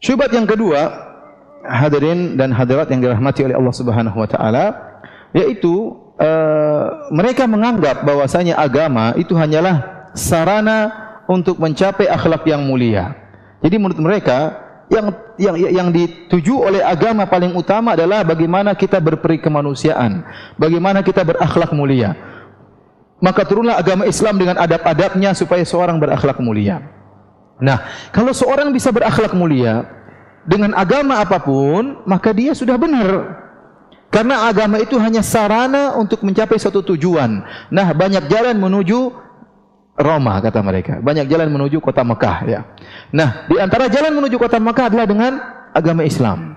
Syubhat yang kedua, hadirin dan hadirat yang dirahmati oleh Allah Subhanahu wa taala, yaitu mereka menganggap bahwasanya agama itu hanyalah sarana untuk mencapai akhlak yang mulia. Jadi menurut mereka yang dituju oleh agama paling utama adalah bagaimana kita berperi kemanusiaan, bagaimana kita berakhlak mulia. Maka turunlah agama Islam dengan adab-adabnya supaya seorang berakhlak mulia. Nah, kalau seorang bisa berakhlak mulia dengan agama apapun, maka dia sudah benar. Karena agama itu hanya sarana untuk mencapai suatu tujuan. Nah, banyak jalan menuju Roma, kata mereka. Banyak jalan menuju kota Mekah, ya. Nah, di antara jalan menuju kota Mekah adalah dengan agama Islam.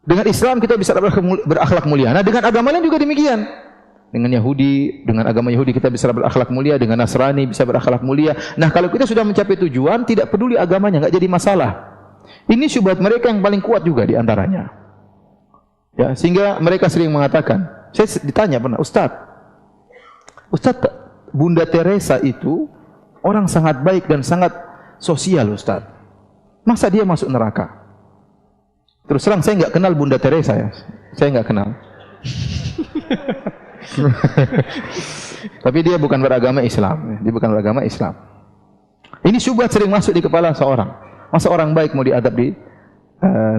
Dengan Islam kita bisa berakhlak mulia. Nah, dengan agama lain juga demikian. Dengan Yahudi, dengan agama Yahudi kita bisa berakhlak mulia, dengan Nasrani bisa berakhlak mulia. Nah, kalau kita sudah mencapai tujuan, tidak peduli agamanya, enggak jadi masalah. Ini syubhat mereka yang paling kuat juga di antaranya. Ya, sehingga mereka sering mengatakan, saya ditanya pernah, Ustaz, Bunda Teresa itu orang sangat baik dan sangat sosial, Ustaz. Masa dia masuk neraka? Terus terang saya enggak kenal Bunda Teresa, ya. Saya enggak kenal. Tapi dia bukan beragama Islam. Dia bukan beragama Islam. Ini syubhat sering masuk di kepala seorang. Masa orang baik mau diadab di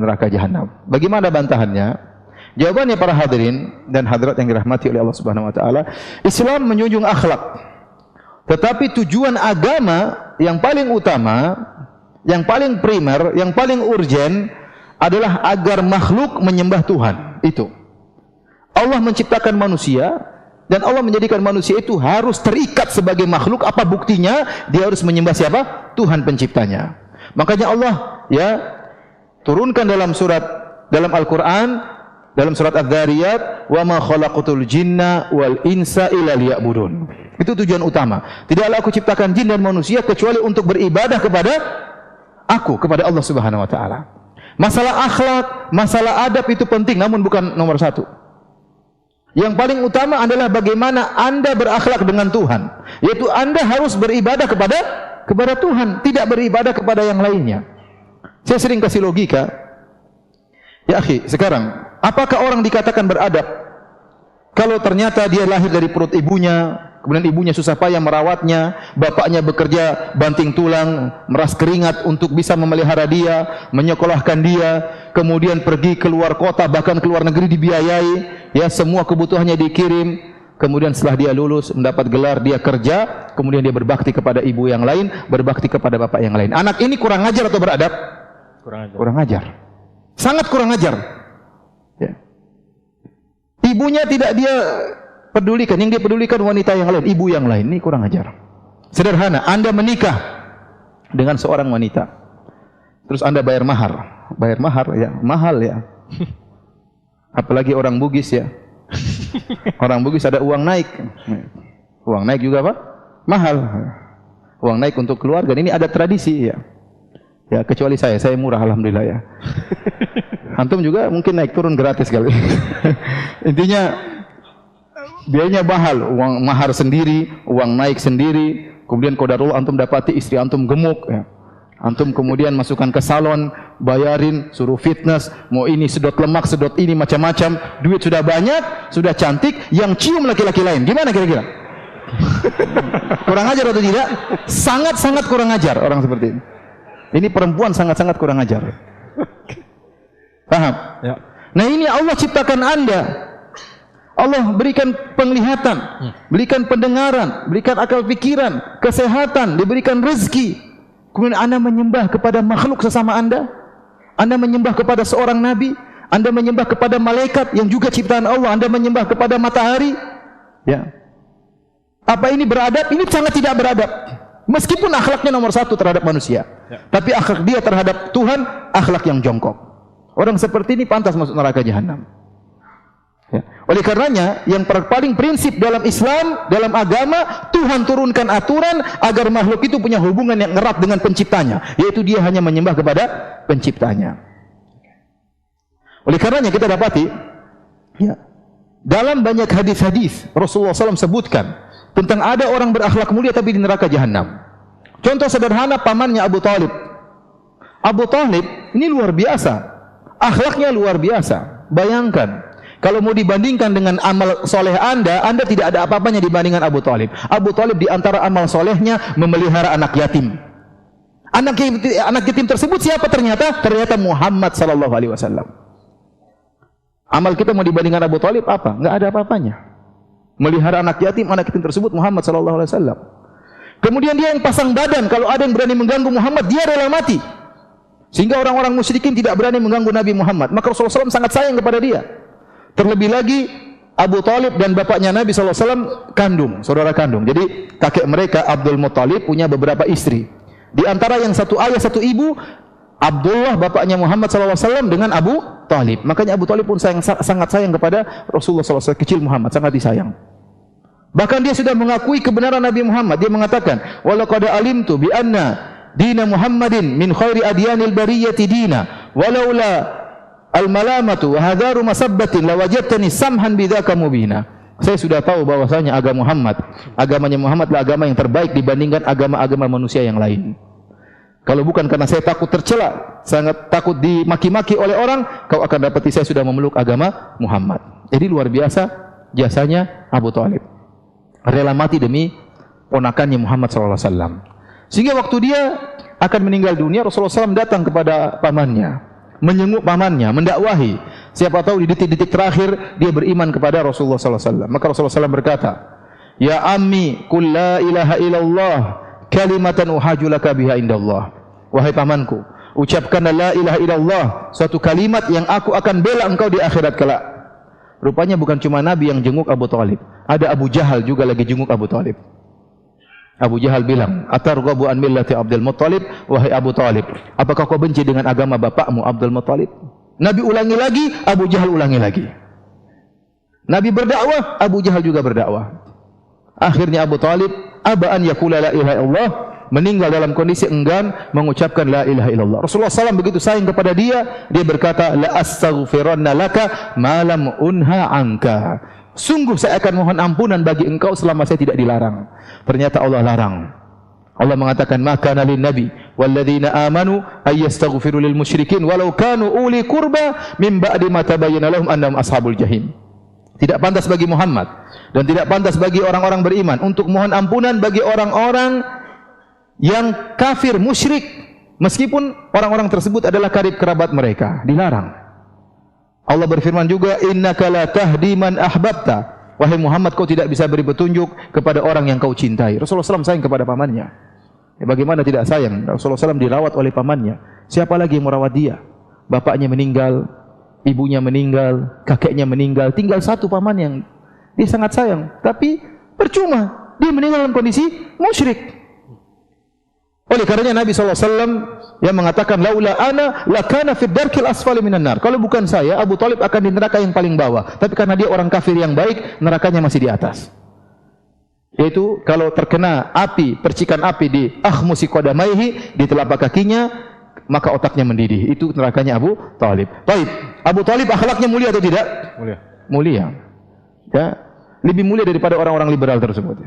neraka jahanam? Bagaimana bantahannya? Jawabannya para hadirin dan hadirat yang dirahmati oleh Allah Subhanahu wa taala, Islam menjunjung akhlak. Tetapi tujuan agama yang paling utama, yang paling primer, yang paling urgen adalah agar makhluk menyembah Tuhan. Itu. Allah menciptakan manusia dan Allah menjadikan manusia itu harus terikat sebagai makhluk. Apa buktinya? Dia harus menyembah siapa? Tuhan penciptanya. Makanya Allah turunkan dalam Al-Qur'an, dalam surat Adz-Dzariyat, "Wa ma khalaqatul jinna wal insa illa liya'budun." Itu tujuan utama. Tidaklah aku ciptakan jin dan manusia kecuali untuk beribadah kepada aku, kepada Allah Subhanahu wa taala. Masalah akhlak, masalah adab itu penting, namun bukan nomor satu. Yang paling utama adalah bagaimana Anda berakhlak dengan Tuhan, yaitu Anda harus beribadah kepada Tuhan, tidak beribadah kepada yang lainnya. Saya sering kasih logika. Ya akhi, sekarang apakah orang dikatakan beradab kalau ternyata dia lahir dari perut ibunya, kemudian ibunya susah payah merawatnya, bapaknya bekerja banting tulang, meras keringat untuk bisa memelihara dia, menyekolahkan dia, kemudian pergi keluar kota, bahkan keluar negeri dibiayai, ya, semua kebutuhannya dikirim, kemudian setelah dia lulus, mendapat gelar, dia kerja, kemudian dia berbakti kepada ibu yang lain, berbakti kepada bapak yang lain. Anak ini kurang ajar atau beradab? Kurang ajar. Sangat kurang ajar. Ya. Ibunya tidak dia pedulikan, yang dia pedulikan wanita yang lain, ibu yang lain. Ini kurang ajar. Sederhana, Anda menikah dengan seorang wanita, terus Anda bayar mahar, ya, mahal ya. Apalagi orang Bugis ya. Orang Bugis ada uang naik. Uang naik juga apa? Mahal. Uang naik untuk keluarga. Ini ada tradisi ya. Ya, kecuali saya murah alhamdulillah ya. Antum juga mungkin naik turun gratis kali. Intinya biayanya mahal, uang mahar sendiri, uang naik sendiri, kemudian qadarullah antum dapati istri antum gemuk ya. Antum kemudian masukkan ke salon, bayarin, suruh fitness, mau ini sedot lemak, sedot ini macam-macam, duit sudah banyak, sudah cantik, yang cium laki-laki lain. Gimana kira-kira? Kurang ajar atau tidak? Sangat-sangat kurang ajar orang seperti ini. Ini perempuan sangat-sangat kurang ajar. Paham? Ya. Nah, ini Allah ciptakan Anda. Allah berikan penglihatan, berikan pendengaran, berikan akal pikiran, kesehatan, diberikan rezeki. Kemudian Anda menyembah kepada makhluk sesama Anda. Anda menyembah kepada seorang nabi, Anda menyembah kepada malaikat yang juga ciptaan Allah, Anda menyembah kepada matahari. Ya. Apa ini beradab? Ini sangat tidak beradab. Meskipun akhlaknya nomor satu terhadap manusia, tapi akhlak dia terhadap Tuhan, akhlak yang jongkok. Orang seperti ini pantas masuk neraka jahanam. Ya. Oleh karenanya, yang paling prinsip dalam Islam, dalam agama, Tuhan turunkan aturan agar makhluk itu punya hubungan yang erat dengan penciptanya, yaitu dia hanya menyembah kepada penciptanya. Oleh karenanya kita dapati, ya, dalam banyak hadis-hadis Rasulullah SAW sebutkan tentang ada orang berakhlak mulia tapi di neraka jahanam. Contoh sederhana, pamannya Abu Talib. Abu Talib Ini luar biasa. Akhlaknya luar biasa. Bayangkan, kalau mau dibandingkan dengan amal soleh Anda tidak ada apa-apanya dibandingkan Abu Talib. Abu Talib di antara amal solehnya memelihara anak yatim. Anak yatim tersebut siapa ternyata? Ternyata Muhammad sallallahu alaihi wasallam. Amal kita mau dibandingkan Abu Talib apa? Enggak ada apa-apanya. Melihara anak yatim tersebut Muhammad sallallahu alaihi wasallam. Kemudian dia yang pasang badan, kalau ada yang berani mengganggu Muhammad, dia rela mati. Sehingga orang-orang musyrikin tidak berani mengganggu Nabi Muhammad. Maka Rasulullah SAW sangat sayang kepada dia. Terlebih lagi Abu Talib dan bapaknya Nabi SAW kandung, saudara kandung. Jadi kakek mereka Abdul Muttalib punya beberapa istri. Di antara yang satu ayah satu ibu, Abdullah bapaknya Muhammad SAW dengan Abu Talib. Makanya Abu Talib pun sangat sayang kepada Rasulullah SAW. Kecil Muhammad sangat disayang. Bahkan dia sudah mengakui kebenaran Nabi Muhammad. Dia mengatakan, "Walaqad alimtu bi anna dina Muhammadin min khairi adyanil bariyati dina walaula al-malamatu wa hadaru masabbatin lawajadtani samhan bidzaka mubina." Saya sudah tahu bahwasanya agamanya Muhammad adalah agama yang terbaik dibandingkan agama-agama manusia yang lain. Kalau bukan karena saya takut tercela, sangat takut dimaki-maki oleh orang, kau akan dapati saya sudah memeluk agama Muhammad. Jadi luar biasa jasanya Abu Talib. Rela mati demi ponakannya Muhammad sallallahu alaihi wasallam. Sehingga waktu dia akan meninggal dunia, Rasulullah SAW datang kepada pamannya, menyenguk pamannya, mendakwahi. Siapa tahu di detik-detik terakhir dia beriman kepada Rasulullah SAW. Maka Rasulullah SAW berkata, "Ya ammi, qul la ilaha illallah kalimatan uhajulaka biha indallah." Wahai pamanku, ucapkanlah la ilaha illallah, suatu kalimat yang aku akan bela engkau di akhirat kelak. Rupanya bukan cuma Nabi yang jenguk Abu Talib, ada Abu Jahal juga lagi jenguk Abu Talib. Abu Jahal bilang, "Atarghabu an millati Abdul Muttalib?" Wahai Abu Talib, apakah kau benci dengan agama bapakmu Abdul Muttalib? Nabi ulangi lagi, Abu Jahal ulangi lagi. Nabi berdakwah, Abu Jahal juga berdakwah. Akhirnya Abu Talib aba an yaqula la ilaha illallah, meninggal dalam kondisi enggan mengucapkan la ilaha illallah. Rasulullah SAW begitu sayang kepada dia, dia berkata, "La astaghfiranna laka ma lam unha anka." Sungguh saya akan mohon ampunan bagi engkau selama saya tidak dilarang. Ternyata Allah larang. Allah mengatakan, "Maka nalin nabi walladzina amanu ay yastaghfiru lil musyrikin walau kanu uli qurba min ba'di ma tabayyana lahum annahum ashabul jahim." Tidak pantas bagi Muhammad dan tidak pantas bagi orang-orang beriman untuk mohon ampunan bagi orang-orang yang kafir musyrik, meskipun orang-orang tersebut adalah karib kerabat mereka. Dilarang. Allah berfirman juga, "Innaka la tahdi man ahbabta." Wahai Muhammad, kau tidak bisa beri petunjuk kepada orang yang kau cintai. Rasulullah SAW sayang kepada pamannya. Bagaimana tidak sayang? Rasulullah SAW dirawat oleh pamannya. Siapa lagi yang merawat dia? Bapaknya meninggal, ibunya meninggal, kakeknya meninggal. Tinggal satu paman yang dia sangat sayang. Tapi percuma, dia meninggal dalam kondisi musyrik. Oleh karenanya Nabi SAW yang mengatakan, "Laula ana lakana fid darkil asfali minan nar." Kalau bukan saya, Abu Talib akan di neraka yang paling bawah. Tapi karena dia orang kafir yang baik, nerakanya masih di atas. Yaitu kalau terkena api, percikan api di akhmusi qadamaihi, di telapak kakinya, maka otaknya mendidih. Itu nerakanya Abu Talib. Baik, Abu Talib akhlaknya mulia atau tidak? Mulia. Mulia. Ya, lebih mulia daripada orang-orang liberal tersebut.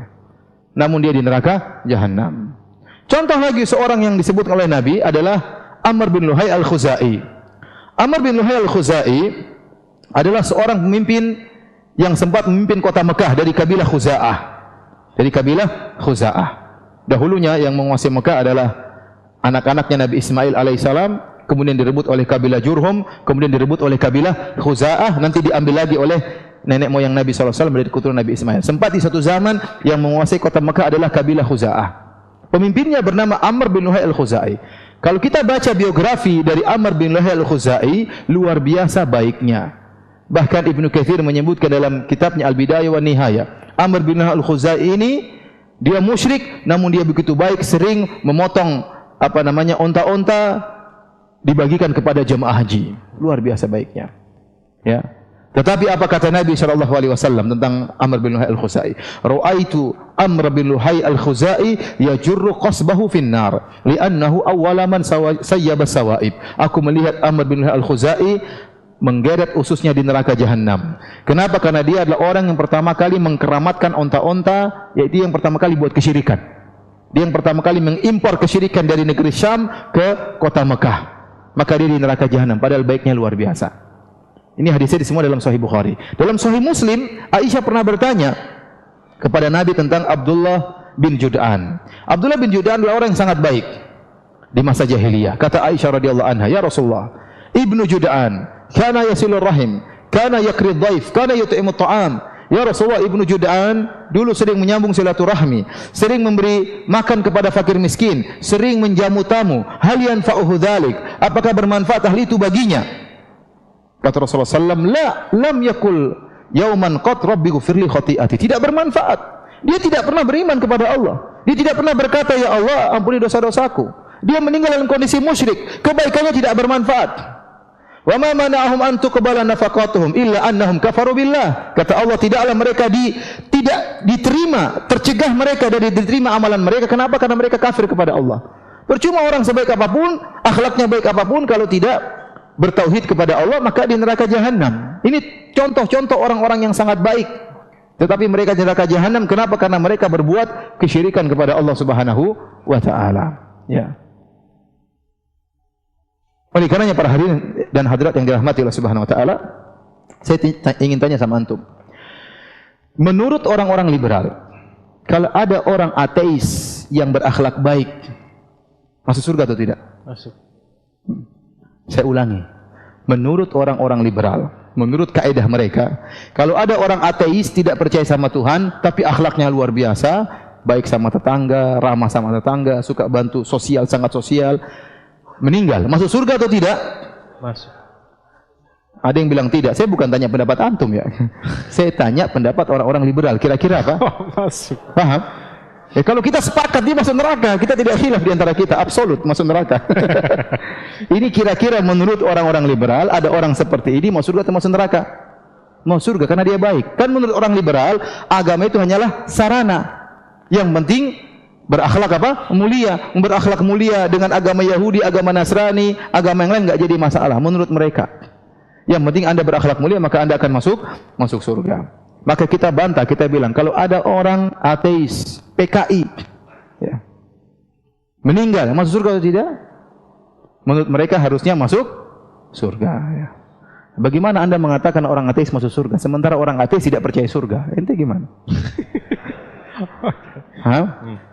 Namun dia di neraka jahanam. Contoh lagi seorang yang disebut oleh Nabi adalah Amr bin Luhai al-Khuzai. Amr bin Luhai al-Khuzai adalah seorang pemimpin yang sempat memimpin kota Mekah dari kabilah Khuza'ah. Dari kabilah Khuza'ah. Dahulunya yang menguasai Mekah adalah anak-anaknya Nabi Ismail alaihissalam, kemudian direbut oleh kabilah Jurhum, kemudian direbut oleh kabilah Khuza'ah, nanti diambil lagi oleh nenek moyang Nabi SAW dari keturunan Nabi Ismail. Sempat di satu zaman yang menguasai kota Mekah adalah kabilah Khuza'ah. Pemimpinnya bernama Amr bin Luhai al-Khuzai. Kalau kita baca biografi dari Amr bin Luhai al-Khuzai, luar biasa baiknya. Bahkan Ibnu Katsir menyebutkan dalam kitabnya Al-Bidayah wa Nihayah, Amr bin Luhai al-Khuzai ini dia musyrik, namun dia begitu baik, sering memotong onta-onta dibagikan kepada jemaah haji. Luar biasa baiknya. Ya. Tetapi apa kata Nabi SAW tentang Amr bin Luhai al-Khuzai? Ra'aitu Amr bin Luhai al-Khuzai yajurru qasbahu finnar li'annahu awwala man sayyaba sawaib. Aku melihat Amr bin Luhai al-Khuzai menggeret ususnya di neraka jahanam. Kenapa? Karena dia adalah orang yang pertama kali mengkeramatkan onta-onta, yaitu yang pertama kali buat kesyirikan. Dia yang pertama kali mengimpor kesyirikan dari negeri Syam ke kota Mekah. maka dia di neraka jahanam, padahal baiknya luar biasa. Ini hadisnya semua dalam Sahih Bukhari. Dalam Sahih Muslim, Aisyah pernah bertanya kepada Nabi tentang Abdullah bin Jud'an. Abdullah bin Jud'an adalah orang yang sangat baik di masa jahiliyah. Kata Aisyah radhiyallahu anha, "Ya Rasulullah, Ibnu Jud'an kana yasilur rahim, kana yakrid dhaif, kana yut'imut ta'am." Ya Rasulullah, Ibnu Jud'an dulu sering menyambung silaturahmi, sering memberi makan kepada fakir miskin, sering menjamu tamu. Hal yanfa'uhu dzalik? Apakah bermanfaat hal itu baginya? Kata Rasulullah sallallahu alaihi wasallam, "La lam yakul yauman qad rabbi ghfirli khati'ati." Tidak bermanfaat. Dia tidak pernah beriman kepada Allah. Dia tidak pernah berkata, "Ya Allah, ampuni dosa-dosaku." Dia meninggal dalam kondisi musyrik. Kebaikannya tidak bermanfaat. Wa ma mana'ahum an tuqbala nafaqatuhum illa annahum kafaru billah. Kata Allah, tidaklah mereka tidak diterima, tercegah mereka dari diterima amalan mereka. Kenapa? Karena mereka kafir kepada Allah. Percuma orang sebaik apapun, akhlaknya baik apapun, kalau tidak bertauhid kepada Allah, maka di neraka jahanam. Ini contoh-contoh orang-orang yang sangat baik, tetapi mereka di neraka jahanam. Kenapa? Karena mereka berbuat kesyirikan kepada Allah Subhanahu wa taala. Ya. Oleh karenanya para hadirin dan hadirat yang dirahmati Allah Subhanahu wa taala, saya ingin tanya sama antum. Menurut orang-orang liberal, kalau ada orang ateis yang berakhlak baik, masuk surga atau tidak? Masuk. Saya ulangi. Menurut orang-orang liberal, menurut kaidah mereka, kalau ada orang ateis tidak percaya sama Tuhan, tapi akhlaknya luar biasa, baik sama tetangga, ramah sama tetangga, suka bantu sosial, sangat sosial, meninggal, masuk surga atau tidak? Masuk. Ada yang bilang tidak. Saya bukan tanya pendapat antum ya. Saya tanya pendapat orang-orang liberal. Kira-kira apa? Masuk. Paham? Ya, kalau kita sepakat dia masuk neraka, kita tidak khilaf di antara kita, absolut masuk neraka. Ini kira-kira menurut orang-orang liberal, ada orang seperti ini mau surga atau masuk neraka? Mau surga karena dia baik. Kan menurut orang liberal, agama itu hanyalah sarana. Yang penting berakhlak apa? Mulia. Berakhlak mulia dengan agama Yahudi, agama Nasrani, agama yang lain enggak jadi masalah menurut mereka. Yang penting Anda berakhlak mulia, maka Anda akan masuk surga. Maka kita bantah, kita bilang kalau ada orang ateis, PKI, ya, meninggal, masuk surga atau tidak? Menurut mereka harusnya masuk surga. Ya. Bagaimana Anda mengatakan orang ateis masuk surga, sementara orang ateis tidak percaya surga? Ente gimana?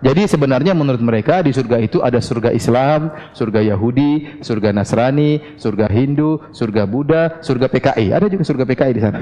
Jadi sebenarnya menurut mereka di surga itu ada surga Islam, surga Yahudi, surga Nasrani, surga Hindu, surga Buddha, surga PKI. Ada juga surga PKI di sana.